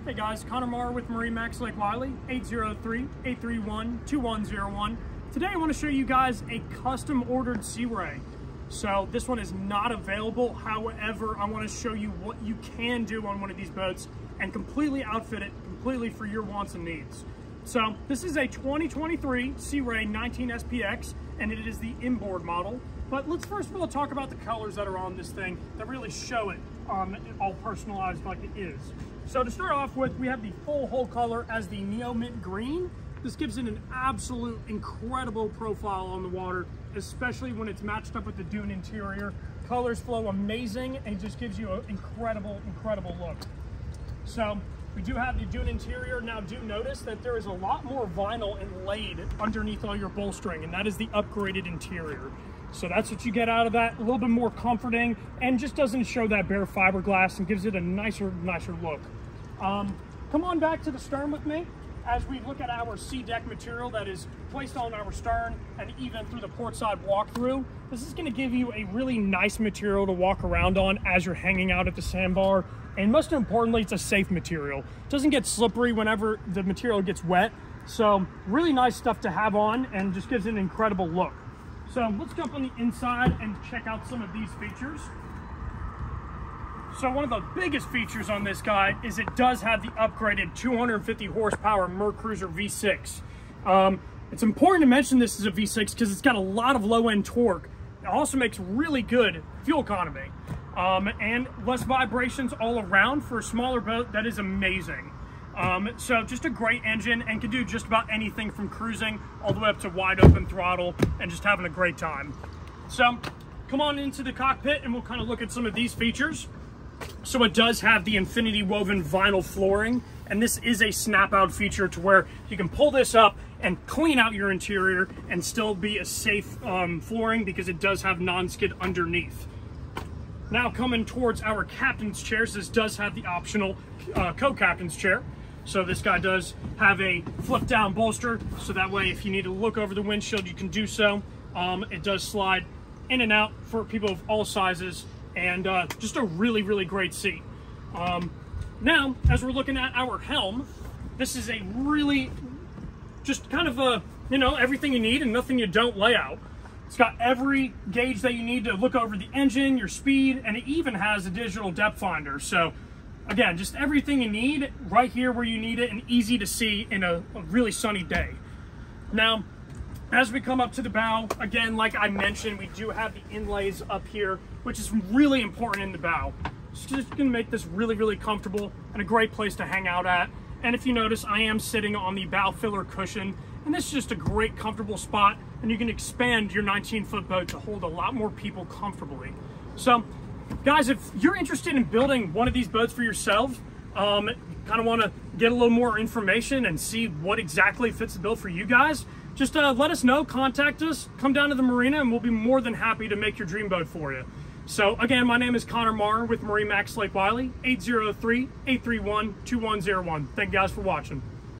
Hey guys, Connor Marr with MarineMax Lake Wylie, 803-831-2101. Today I want to show you guys a custom ordered Sea Ray. So this one is not available. However, I want to show you what you can do on one of these boats and completely outfit it completely for your wants and needs. So this is a 2023 Sea Ray 19 SPX and it is the inboard model. But let's first of all talk about the colors that are on this thing that really show it all personalized like it is. So to start off with, we have the full hull color as the Neo Mint Green. This gives it an absolute incredible profile on the water, especially when it's matched up with the dune interior. Colors flow amazing and just gives you an incredible look. So we do have the dune interior. Now do notice that there is a lot more vinyl inlaid underneath all your bolstering, and that is the upgraded interior. So that's what you get out of that, a little bit more comforting and just doesn't show that bare fiberglass and gives it a nicer look. Come on back to the stern with me as we look at our sea deck material that is placed on our stern and even through the port side walkthrough. This is going to give you a really nice material to walk around on as you're hanging out at the sandbar. And most importantly, it's a safe material. It doesn't get slippery whenever the material gets wet. So really nice stuff to have on and just gives it an incredible look. So let's jump on the inside and check out some of these features. So one of the biggest features on this guy is it does have the upgraded 250 horsepower Mercruiser V6. It's important to mention this is a V6 because it's got a lot of low end torque. It also makes really good fuel economy and less vibrations all around. For a smaller boat, that is amazing. So just a great engine and can do just about anything from cruising all the way up to wide open throttle and just having a great time. So come on into the cockpit and we'll kind of look at some of these features. So it does have the infinity woven vinyl flooring, and this is a snap out feature to where you can pull this up and clean out your interior and still be a safe flooring because it does have non-skid underneath. Now coming towards our captain's chairs, this does have the optional co-captain's chair. So this guy does have a flip down bolster, so that way if you need to look over the windshield, you can do so. It does slide in and out for people of all sizes, and just a really great seat. Now, as we're looking at our helm, this is a really just kind of a, you know, everything you need and nothing you don't layout. It's got every gauge that you need to look over the engine, your speed, and it even has a digital depth finder. So again, just everything you need right here where you need it and easy to see in a really sunny day. Now, as we come up to the bow, again, like I mentioned, we do have the inlays up here, which is really important in the bow. It's just gonna make this really comfortable and a great place to hang out at. And if you notice, I am sitting on the bow filler cushion, and this is just a great comfortable spot, and you can expand your 19-foot boat to hold a lot more people comfortably. So guys, if you're interested in building one of these boats for yourself, kind of want to get a little more information and see what exactly fits the bill for you guys, just let us know, contact us, come down to the marina, and we'll be more than happy to make your dream boat for you. So again, my name is Connor Marr with MarineMax Lake Wylie, 803-831-2101. Thank you guys for watching.